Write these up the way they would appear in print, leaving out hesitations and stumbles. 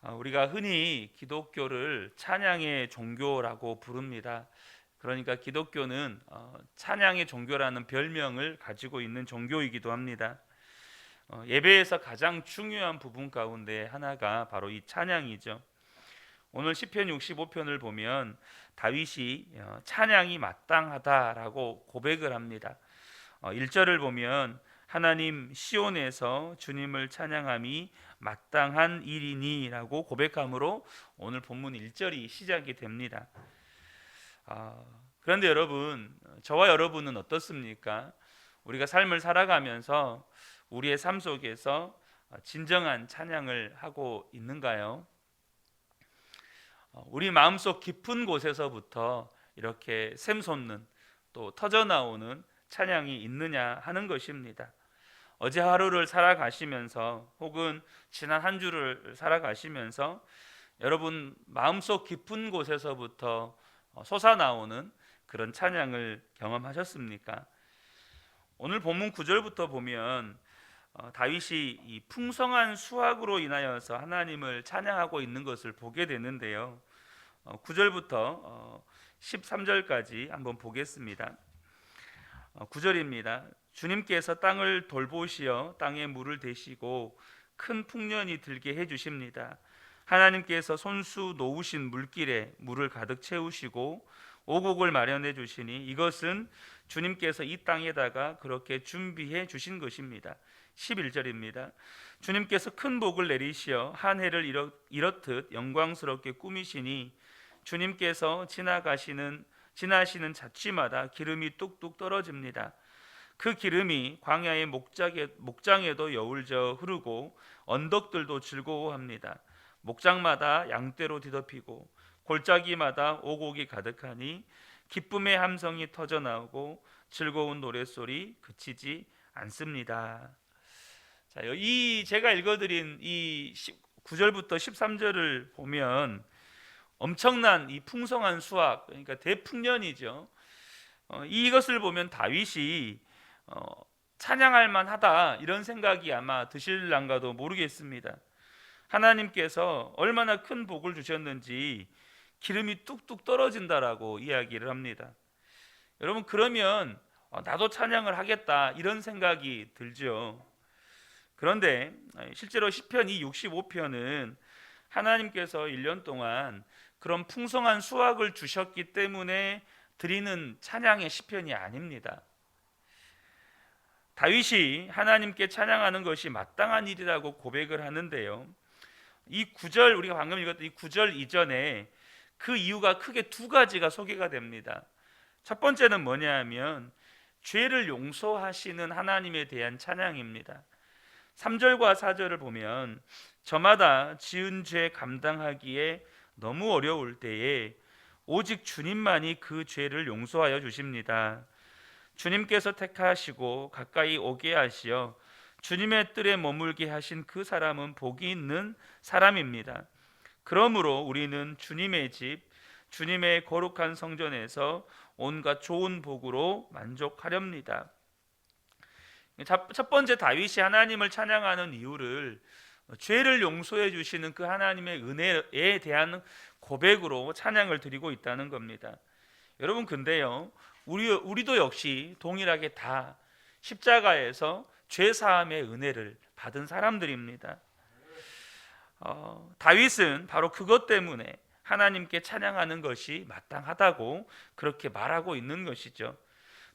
우리가 흔히 기독교를 찬양의 종교라고 부릅니다. 그러니까 기독교는 찬양의 종교라는 별명을 가지고 있는 종교이기도 합니다. 예배에서 가장 중요한 부분 가운데 하나가 바로 이 찬양이죠. 오늘 시편 65편을 보면 다윗이 찬양이 마땅하다라고 고백을 합니다. 1절을 보면 하나님 시온에서 주님을 찬양함이 마땅한 일이니라고 고백함으로 오늘 본문 1절이 시작이 됩니다. 그런데 여러분, 저와 여러분은 어떻습니까? 우리가 삶을 살아가면서 우리의 삶 속에서 진정한 찬양을 하고 있는가요? 우리 마음속 깊은 곳에서부터 이렇게 샘솟는 또 터져나오는 찬양이 있느냐 하는 것입니다. 어제 하루를 살아가시면서 혹은 지난 한 주를 살아가시면서 여러분 마음속 깊은 곳에서부터 솟아나오는 그런 찬양을 경험하셨습니까? 오늘 본문 9절부터 보면 다윗이 이 풍성한 수확으로 인하여서 하나님을 찬양하고 있는 것을 보게 되는데요. 9절부터 13절까지 한번 보겠습니다. 9절입니다. 주님께서 땅을 돌보시어 땅에 물을 대시고 큰 풍년이 들게 해주십니다. 하나님께서 손수 놓으신 물길에 물을 가득 채우시고 오곡을 마련해 주시니 이것은 주님께서 이 땅에다가 그렇게 준비해 주신 것입니다. 11절입니다. 주님께서 큰 복을 내리시어 한 해를 이렇듯 영광스럽게 꾸미시니 주님께서 지나시는 자취마다 기름이 뚝뚝 떨어집니다. 그 기름이 광야의 목장에도 여울져 흐르고 언덕들도 즐거워합니다. 목장마다 양떼로 뒤덮이고 골짜기마다 오곡이 가득하니 기쁨의 함성이 터져 나오고 즐거운 노랫소리 그치지 않습니다. 자, 이 제가 읽어드린 이 9절부터 13절을 보면 엄청난 이 풍성한 수확, 그러니까 대풍년이죠. 이것을 보면 다윗이 찬양할 만하다 이런 생각이 아마 드실랑가도 모르겠습니다. 하나님께서 얼마나 큰 복을 주셨는지 기름이 뚝뚝 떨어진다라고 이야기를 합니다. 여러분, 그러면 나도 찬양을 하겠다 이런 생각이 들죠. 그런데 실제로 시편 이 65편은 하나님께서 1년 동안 그런 풍성한 수확을 주셨기 때문에 드리는 찬양의 시편이 아닙니다. 다윗이 하나님께 찬양하는 것이 마땅한 일이라고 고백을 하는데요. 이 9절, 우리가 방금 읽었던 이 9절 이전에 그 이유가 크게 두 가지가 소개가 됩니다. 첫 번째는 뭐냐 하면 죄를 용서하시는 하나님에 대한 찬양입니다. 3절과 4절을 보면 저마다 지은 죄 감당하기에 너무 어려울 때에 오직 주님만이 그 죄를 용서하여 주십니다. 주님께서 택하시고 가까이 오게 하시어 주님의 뜰에 머물게 하신 그 사람은 복이 있는 사람입니다. 그러므로 우리는 주님의 집, 주님의 거룩한 성전에서 온갖 좋은 복으로 만족하렵니다. 첫 번째, 다윗이 하나님을 찬양하는 이유를 죄를 용서해 주시는 그 하나님의 은혜에 대한 고백으로 찬양을 드리고 있다는 겁니다. 여러분, 근데요, 우리도 역시 동일하게 다 십자가에서 죄 사함의 은혜를 받은 사람들입니다. 다윗은 바로 그것 때문에 하나님께 찬양하는 것이 마땅하다고 그렇게 말하고 있는 것이죠.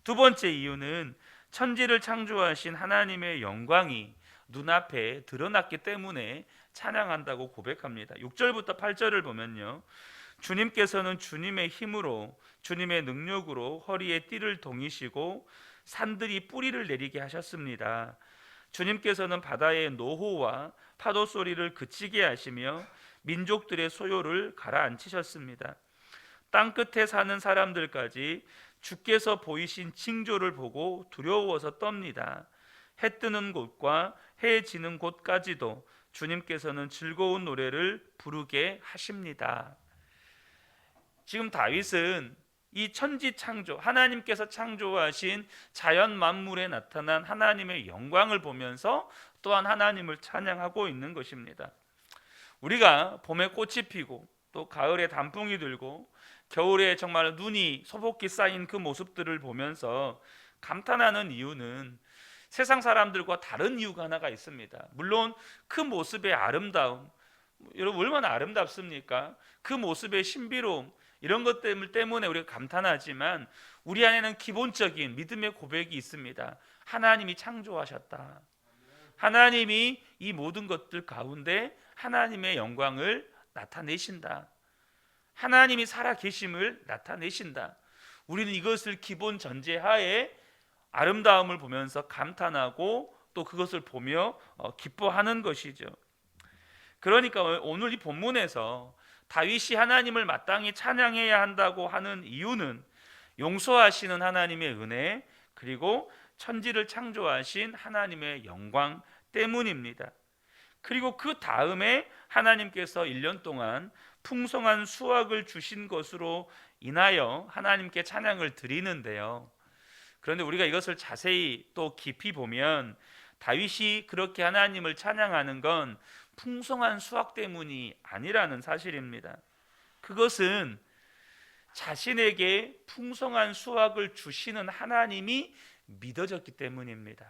두 번째 이유는 천지를 창조하신 하나님의 영광이 눈앞에 드러났기 때문에 찬양한다고 고백합니다. 6절부터 8절을 보면요, 주님께서는 주님의 힘으로 주님의 능력으로 허리에 띠를 동이시고 산들이 뿌리를 내리게 하셨습니다. 주님께서는 바다의 노호와 파도 소리를 그치게 하시며 민족들의 소요를 가라앉히셨습니다. 땅끝에 사는 사람들까지 주께서 보이신 징조를 보고 두려워서 떱니다. 해 뜨는 곳과 해 지는 곳까지도 주님께서는 즐거운 노래를 부르게 하십니다. 지금 다윗은 이 천지 창조, 하나님께서 창조하신 자연 만물에 나타난 하나님의 영광을 보면서 또한 하나님을 찬양하고 있는 것입니다. 우리가 봄에 꽃이 피고 또 가을에 단풍이 들고 겨울에 정말 눈이 소복히 쌓인 그 모습들을 보면서 감탄하는 이유는 세상 사람들과 다른 이유가 하나가 있습니다. 물론 그 모습의 아름다움, 여러분 얼마나 아름답습니까? 그 모습의 신비로움, 이런 것 때문에 우리가 감탄하지만 우리 안에는 기본적인 믿음의 고백이 있습니다. 하나님이 창조하셨다. 하나님이 이 모든 것들 가운데 하나님의 영광을 나타내신다. 하나님이 살아계심을 나타내신다. 우리는 이것을 기본 전제하에 아름다움을 보면서 감탄하고 또 그것을 보며 기뻐하는 것이죠. 그러니까 오늘 이 본문에서 다윗이 하나님을 마땅히 찬양해야 한다고 하는 이유는 용서하시는 하나님의 은혜, 그리고 천지를 창조하신 하나님의 영광 때문입니다. 그리고 그 다음에 하나님께서 1년 동안 풍성한 수확을 주신 것으로 인하여 하나님께 찬양을 드리는데요. 그런데 우리가 이것을 자세히 또 깊이 보면 다윗이 그렇게 하나님을 찬양하는 건 풍성한 수확 때문이 아니라는 사실입니다. 그것은 자신에게 풍성한 수확을 주시는 하나님이 믿어졌기 때문입니다.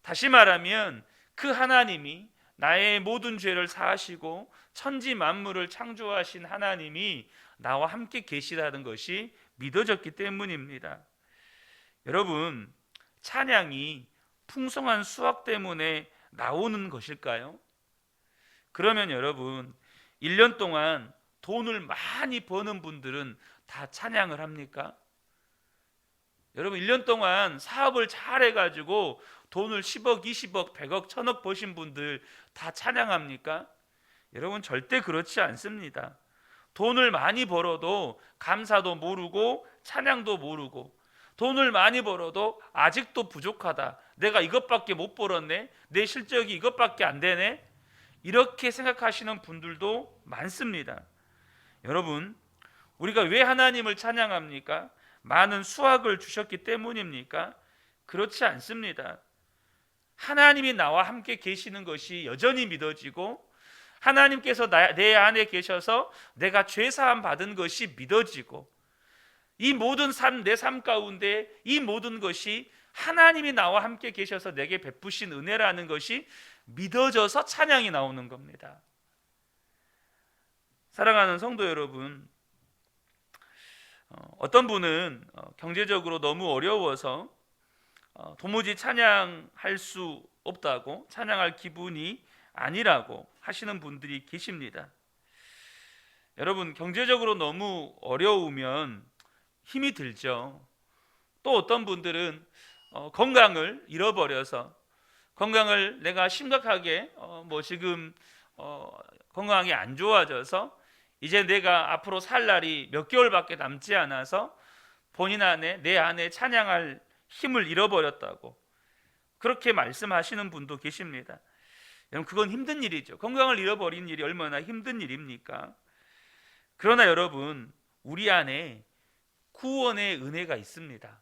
다시 말하면 그 하나님이, 나의 모든 죄를 사하시고 천지 만물을 창조하신 하나님이 나와 함께 계시다는 것이 믿어졌기 때문입니다. 여러분, 찬양이 풍성한 수확 때문에 나오는 것일까요? 그러면 여러분, 1년 동안 돈을 많이 버는 분들은 다 찬양을 합니까? 여러분, 1년 동안 사업을 잘 해가지고 돈을 10억, 20억, 100억, 1000억 버신 분들 다 찬양합니까? 여러분, 절대 그렇지 않습니다. 돈을 많이 벌어도 감사도 모르고 찬양도 모르고, 돈을 많이 벌어도 아직도 부족하다, 내가 이것밖에 못 벌었네, 내 실적이 이것밖에 안 되네, 이렇게 생각하시는 분들도 많습니다. 여러분, 우리가 왜 하나님을 찬양합니까? 많은 수확을 주셨기 때문입니까? 그렇지 않습니다. 하나님이 나와 함께 계시는 것이 여전히 믿어지고, 하나님께서 내 안에 계셔서 내가 죄사함 받은 것이 믿어지고, 이 모든 내 삶 가운데 이 모든 것이 하나님이 나와 함께 계셔서 내게 베푸신 은혜라는 것이 믿어져서 찬양이 나오는 겁니다. 사랑하는 성도 여러분, 어떤 분은 경제적으로 너무 어려워서 도무지 찬양할 수 없다고, 찬양할 기분이 아니라고 하시는 분들이 계십니다. 여러분, 경제적으로 너무 어려우면 힘이 들죠. 또 어떤 분들은 건강을 잃어버려서, 건강을 내가 심각하게 지금 건강이 안 좋아져서 이제 내가 앞으로 살 날이 몇 개월밖에 남지 않아서 본인 안에, 내 안에 찬양할 힘을 잃어버렸다고 그렇게 말씀하시는 분도 계십니다. 여러분, 그건 힘든 일이죠. 건강을 잃어버린 일이 얼마나 힘든 일입니까? 그러나 여러분, 우리 안에 구원의 은혜가 있습니다.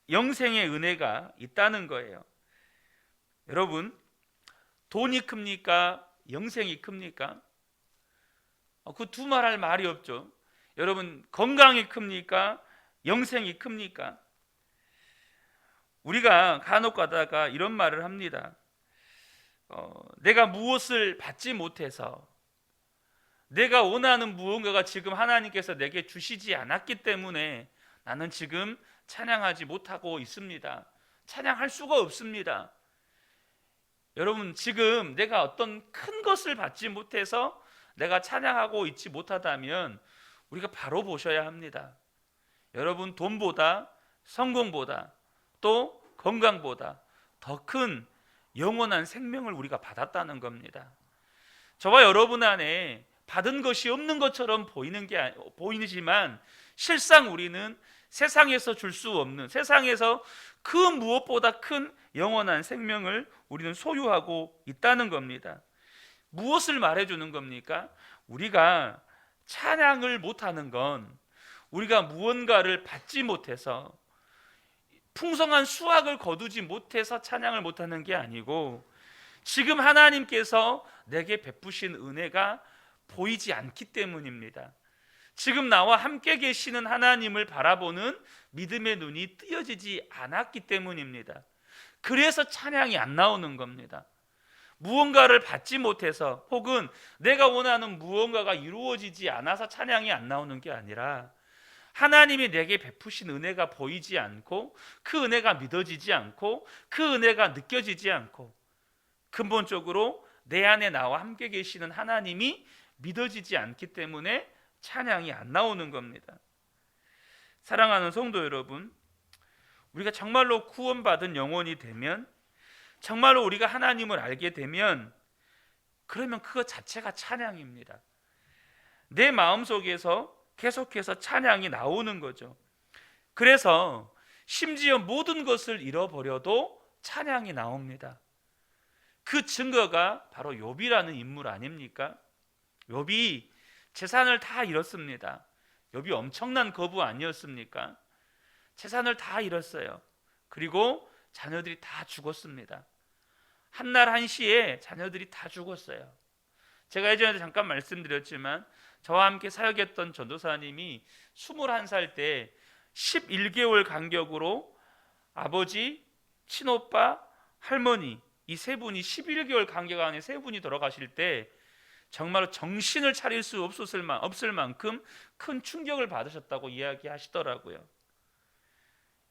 영생의 은혜가 있다는 거예요. 여러분, 돈이 큽니까? 영생이 큽니까? 그 두 말 할 말이 없죠. 여러분, 건강이 큽니까? 영생이 큽니까? 우리가 간혹 가다가 이런 말을 합니다. 내가 무엇을 받지 못해서, 내가 원하는 무언가가 지금 하나님께서 내게 주시지 않았기 때문에 나는 지금 찬양하지 못하고 있습니다. 찬양할 수가 없습니다. 여러분, 지금 내가 어떤 큰 것을 받지 못해서 내가 찬양하고 있지 못하다면 우리가 바로 보셔야 합니다. 여러분, 돈보다, 성공보다, 또 건강보다 더 큰 영원한 생명을 우리가 받았다는 겁니다. 저와 여러분 안에 받은 것이 없는 것처럼 보이지만 실상 우리는 세상에서 줄 수 없는, 세상에서 그 무엇보다 큰 영원한 생명을 우리는 소유하고 있다는 겁니다. 무엇을 말해주는 겁니까? 우리가 찬양을 못하는 건 우리가 무언가를 받지 못해서, 풍성한 수확을 거두지 못해서 찬양을 못하는 게 아니고, 지금 하나님께서 내게 베푸신 은혜가 보이지 않기 때문입니다. 지금 나와 함께 계시는 하나님을 바라보는 믿음의 눈이 뜨여지지 않았기 때문입니다. 그래서 찬양이 안 나오는 겁니다. 무언가를 받지 못해서 혹은 내가 원하는 무언가가 이루어지지 않아서 찬양이 안 나오는 게 아니라 하나님이 내게 베푸신 은혜가 보이지 않고 그 은혜가 믿어지지 않고 그 은혜가 느껴지지 않고 근본적으로 내 안에 나와 함께 계시는 하나님이 믿어지지 않기 때문에 찬양이 안 나오는 겁니다. 사랑하는 성도 여러분, 우리가 정말로 구원받은 영혼이 되면, 정말로 우리가 하나님을 알게 되면, 그러면 그것 자체가 찬양입니다. 내 마음속에서 계속해서 찬양이 나오는 거죠. 그래서 심지어 모든 것을 잃어버려도 찬양이 나옵니다. 그 증거가 바로 욥이라는 인물 아닙니까? 욥이 재산을 다 잃었습니다. 욥이 엄청난 거부 아니었습니까? 재산을 다 잃었어요. 그리고 자녀들이 다 죽었습니다. 한날 한시에 자녀들이 다 죽었어요. 제가 예전에 잠깐 말씀드렸지만 저와 함께 사역했던 전도사님이 21살 때 11개월 간격으로 아버지, 친오빠, 할머니 이 세 분이 11개월 간격 안에 세 분이 돌아가실 때 정말로 정신을 차릴 수 없을 만큼 큰 충격을 받으셨다고 이야기하시더라고요.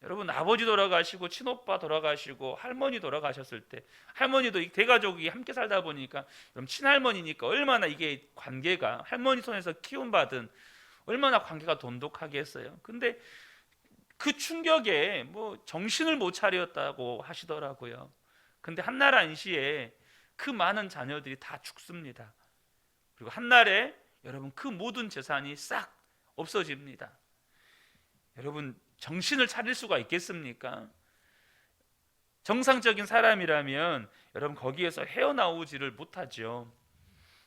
여러분, 아버지 돌아가시고 친오빠 돌아가시고 할머니 돌아가셨을 때, 할머니도 대가족이 함께 살다 보니까 그럼 친할머니니까 얼마나 이게 관계가, 할머니 손에서 키움받은 얼마나 관계가 돈독하겠어요. 근데 그 충격에 뭐 정신을 못 차렸다고 하시더라고요. 근데 한날 한시에 그 많은 자녀들이 다 죽습니다. 그리고 한날에 여러분 그 모든 재산이 싹 없어집니다. 여러분, 정신을 차릴 수가 있겠습니까? 정상적인 사람이라면 여러분 거기에서 헤어나오지를 못하죠.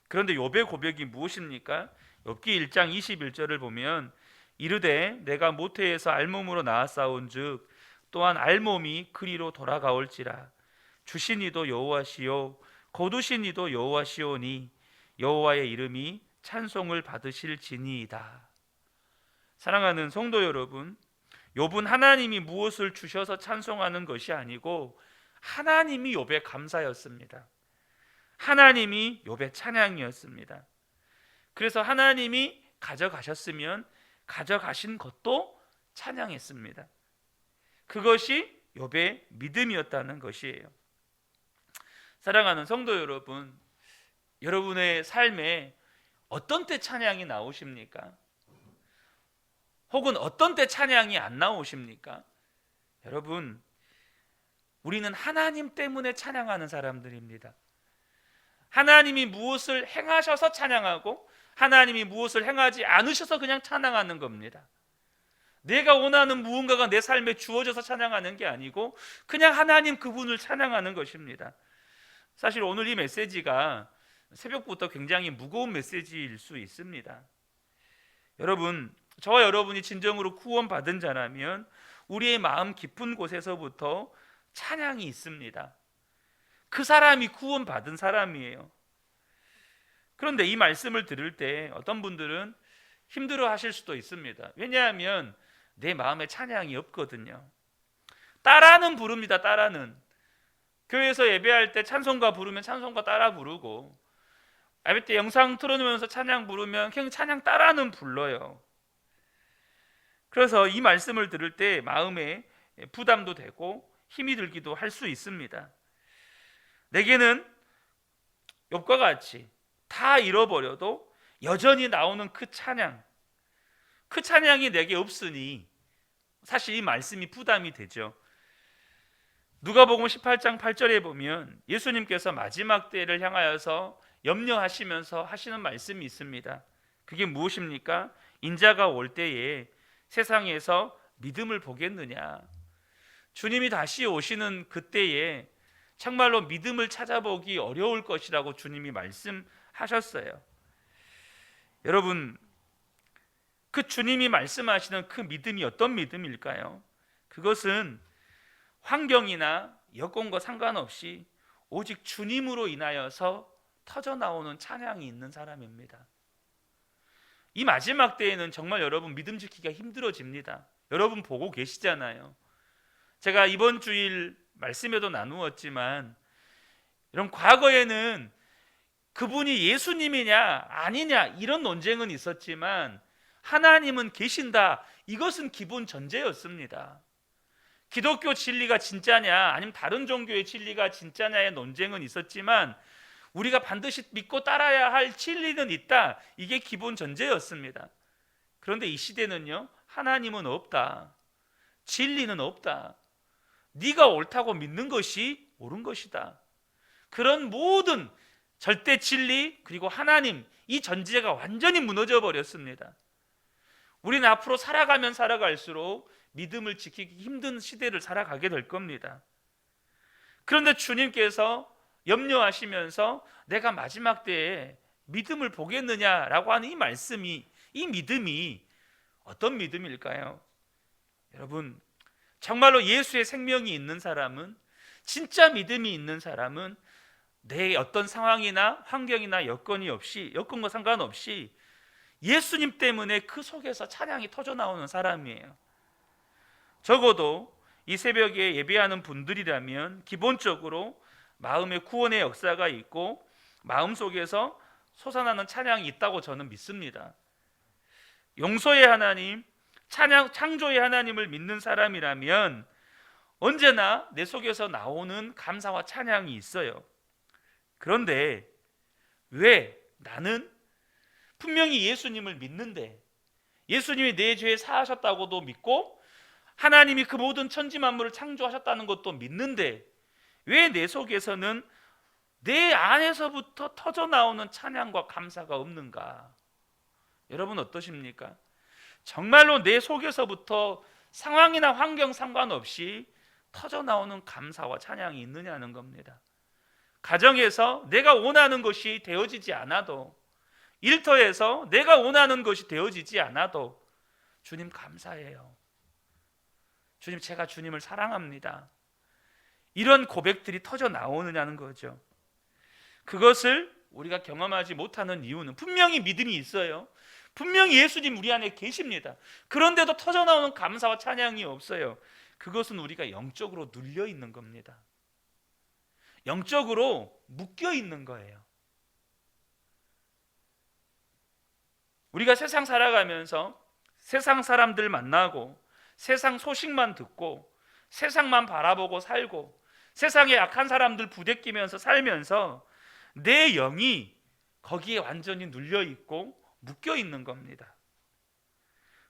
그런데 욥의 고백이 무엇입니까? 욥기 1장 21절을 보면 이르되 내가 모태에서 알몸으로 나았사온즉 또한 알몸이 그리로 돌아가올지라 주신 이도 여호와시요 거두신 이도 여호와시오니 여호와의 이름이 찬송을 받으실지니이다. 사랑하는 성도 여러분, 욥은 하나님이 무엇을 주셔서 찬송하는 것이 아니고 하나님이 욥의 감사였습니다. 하나님이 욥의 찬양이었습니다. 그래서 하나님이 가져가셨으면 가져가신 것도 찬양했습니다. 그것이 욥의 믿음이었다는 것이에요. 사랑하는 성도 여러분, 여러분의 삶에 어떤 때 찬양이 나오십니까? 혹은 어떤 때 찬양이 안 나오십니까? 여러분, 우리는 하나님 때문에 찬양하는 사람들입니다. 하나님이 무엇을 행하셔서 찬양하고 하나님이 무엇을 행하지 않으셔서 그냥 찬양하는 겁니다. 내가 원하는 무언가가 내 삶에 주어져서 찬양하는 게 아니고 그냥 하나님 그분을 찬양하는 것입니다. 사실 오늘 이 메시지가 새벽부터 굉장히 무거운 메시지일 수 있습니다. 여러분, 저와 여러분이 진정으로 구원받은 자라면 우리의 마음 깊은 곳에서부터 찬양이 있습니다. 그 사람이 구원받은 사람이에요. 그런데 이 말씀을 들을 때 어떤 분들은 힘들어 하실 수도 있습니다. 왜냐하면 내 마음에 찬양이 없거든요. 따라는 부릅니다. 따라는 교회에서 예배할 때 찬송가 부르면 찬송가 따라 부르고, 예배 때 영상 틀어놓으면서 찬양 부르면 그냥 찬양 따라는 불러요. 그래서 이 말씀을 들을 때 마음에 부담도 되고 힘이 들기도 할 수 있습니다. 내게는 욥과 같이 다 잃어버려도 여전히 나오는 그 찬양이 내게 없으니 사실 이 말씀이 부담이 되죠. 누가복음 18장 8절에 보면 예수님께서 마지막 때를 향하여서 염려하시면서 하시는 말씀이 있습니다. 그게 무엇입니까? 인자가 올 때에 세상에서 믿음을 보겠느냐. 주님이 다시 오시는 그때에 정말로 믿음을 찾아보기 어려울 것이라고 주님이 말씀하셨어요. 여러분, 그 주님이 말씀하시는 그 믿음이 어떤 믿음일까요? 그것은 환경이나 여건과 상관없이 오직 주님으로 인하여서 터져 나오는 찬양이 있는 사람입니다. 이 마지막 때에는 정말 여러분 믿음 지키기가 힘들어집니다. 여러분 보고 계시잖아요. 제가 이번 주일 말씀에도 나누었지만, 여러분 과거에는 그분이 예수님이냐 아니냐 이런 논쟁은 있었지만 하나님은 계신다, 이것은 기본 전제였습니다. 기독교 진리가 진짜냐 아니면 다른 종교의 진리가 진짜냐의 논쟁은 있었지만 우리가 반드시 믿고 따라야 할 진리는 있다, 이게 기본 전제였습니다. 그런데 이 시대는요, 하나님은 없다, 진리는 없다, 네가 옳다고 믿는 것이 옳은 것이다, 그런 모든 절대 진리 그리고 하나님, 이 전제가 완전히 무너져 버렸습니다. 우리는 앞으로 살아가면 살아갈수록 믿음을 지키기 힘든 시대를 살아가게 될 겁니다. 그런데 주님께서 염려하시면서 내가 마지막 때에 믿음을 보겠느냐라고 하는 이 말씀이, 이 믿음이 어떤 믿음일까요? 여러분, 정말로 예수의 생명이 있는 사람은, 진짜 믿음이 있는 사람은 내 어떤 상황이나 환경이나 여건과 상관없이 예수님 때문에 그 속에서 찬양이 터져 나오는 사람이에요. 적어도 이 새벽에 예배하는 분들이라면 기본적으로 마음의 구원의 역사가 있고 마음속에서 솟아나는 찬양이 있다고 저는 믿습니다. 용서의 하나님, 창조의 하나님을 믿는 사람이라면 언제나 내 속에서 나오는 감사와 찬양이 있어요. 그런데 왜 나는 분명히 예수님을 믿는데, 예수님이 내 죄 사하셨다고도 믿고 하나님이 그 모든 천지 만물을 창조하셨다는 것도 믿는데 왜 내 속에서는 내 안에서부터 터져 나오는 찬양과 감사가 없는가? 여러분 어떠십니까? 정말로 내 속에서부터 상황이나 환경 상관없이 터져 나오는 감사와 찬양이 있느냐는 겁니다. 가정에서 내가 원하는 것이 되어지지 않아도, 일터에서 내가 원하는 것이 되어지지 않아도 주님 감사해요, 주님 제가 주님을 사랑합니다, 이런 고백들이 터져 나오느냐는 거죠. 그것을 우리가 경험하지 못하는 이유는 분명히 믿음이 있어요. 분명히 예수님 우리 안에 계십니다. 그런데도 터져 나오는 감사와 찬양이 없어요. 그것은 우리가 영적으로 눌려 있는 겁니다. 영적으로 묶여 있는 거예요. 우리가 세상 살아가면서 세상 사람들 만나고 세상 소식만 듣고 세상만 바라보고 살고 세상에 악한 사람들 부대끼면서 살면서 내 영이 거기에 완전히 눌려 있고 묶여 있는 겁니다.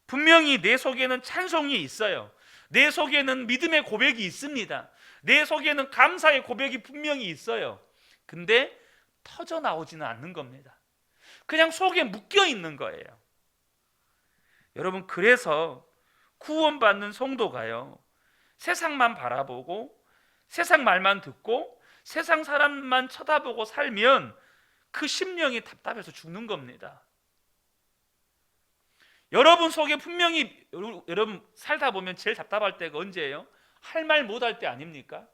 분명히 내 속에는 찬송이 있어요. 내 속에는 믿음의 고백이 있습니다. 내 속에는 감사의 고백이 분명히 있어요. 근데 터져 나오지는 않는 겁니다. 그냥 속에 묶여 있는 거예요. 여러분, 그래서 구원받는 성도가요, 세상만 바라보고 세상 말만 듣고 세상 사람만 쳐다보고 살면 그 심령이 답답해서 죽는 겁니다. 여러분 속에 분명히, 여러분 살다 보면 제일 답답할 때가 언제예요? 할 말 못 할 때 아닙니까?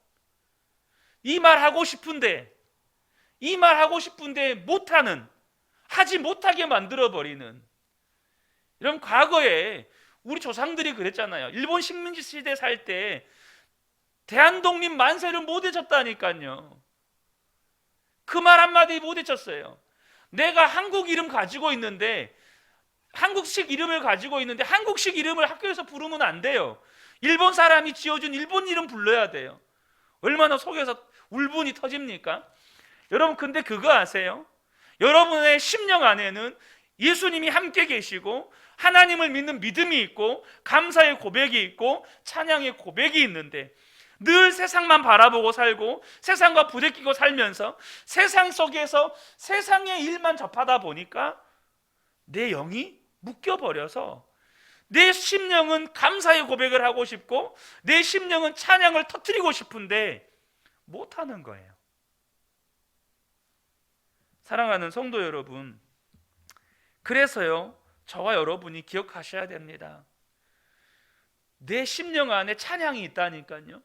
이 말 하고 싶은데 못하는, 하지 못하게 만들어버리는. 여러분 과거에 우리 조상들이 그랬잖아요. 일본 식민지 시대 살 때 대한독립 만세를 못 외쳤다니까요. 그 말 한마디 못 외쳤어요. 내가 한국 이름 가지고 있는데, 한국식 이름을 가지고 있는데 한국식 이름을 학교에서 부르면 안 돼요. 일본 사람이 지어준 일본 이름 불러야 돼요. 얼마나 속에서 울분이 터집니까? 여러분, 근데 그거 아세요? 여러분의 심령 안에는 예수님이 함께 계시고 하나님을 믿는 믿음이 있고 감사의 고백이 있고 찬양의 고백이 있는데 늘 세상만 바라보고 살고 세상과 부대끼고 살면서 세상 속에서 세상의 일만 접하다 보니까 내 영이 묶여버려서 내 심령은 감사의 고백을 하고 싶고 내 심령은 찬양을 터뜨리고 싶은데 못하는 거예요. 사랑하는 성도 여러분, 그래서요, 저와 여러분이 기억하셔야 됩니다. 내 심령 안에 찬양이 있다니까요.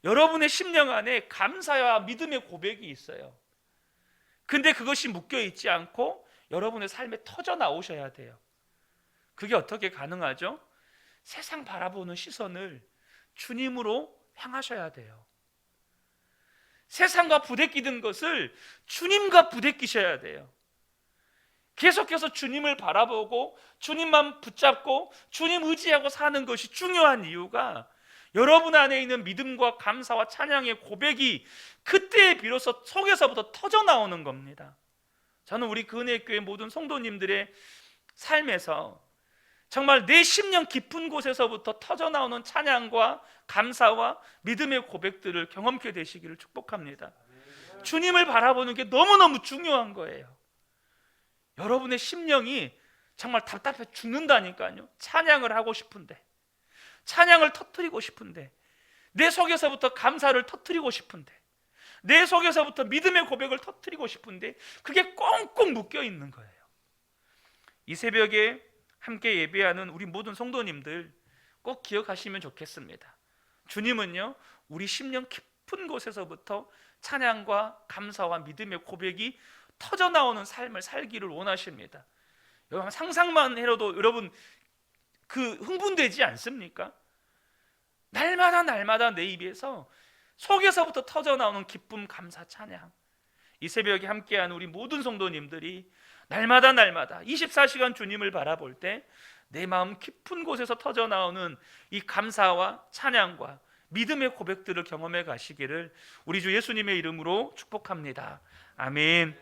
여러분의 심령 안에 감사와 믿음의 고백이 있어요. 근데 그것이 묶여 있지 않고 여러분의 삶에 터져 나오셔야 돼요. 그게 어떻게 가능하죠? 세상 바라보는 시선을 주님으로 향하셔야 돼요. 세상과 부대끼는 것을 주님과 부대끼셔야 돼요. 계속해서 주님을 바라보고 주님만 붙잡고 주님 의지하고 사는 것이 중요한 이유가 여러분 안에 있는 믿음과 감사와 찬양의 고백이 그때에 비로소 속에서부터 터져 나오는 겁니다. 저는 우리 근혜교회 모든 성도님들의 삶에서 정말 내 심령 깊은 곳에서부터 터져 나오는 찬양과 감사와 믿음의 고백들을 경험케 되시기를 축복합니다. 주님을 바라보는 게 너무너무 중요한 거예요. 여러분의 심령이 정말 답답해 죽는다니까요. 찬양을 하고 싶은데, 찬양을 터뜨리고 싶은데, 내 속에서부터 감사를 터뜨리고 싶은데, 내 속에서부터 믿음의 고백을 터뜨리고 싶은데 그게 꽁꽁 묶여 있는 거예요. 이 새벽에 함께 예배하는 우리 모든 성도님들 꼭 기억하시면 좋겠습니다. 주님은요, 우리 심령 깊은 곳에서부터 찬양과 감사와 믿음의 고백이 터져 나오는 삶을 살기를 원하십니다. 여러분 상상만 해도 여러분 그 흥분되지 않습니까? 날마다 내 입에서 속에서부터 터져 나오는 기쁨, 감사, 찬양. 이 새벽에 함께한 우리 모든 성도님들이 날마다 24시간 주님을 바라볼 때 내 마음 깊은 곳에서 터져 나오는 이 감사와 찬양과 믿음의 고백들을 경험해 가시기를 우리 주 예수님의 이름으로 축복합니다. 아멘.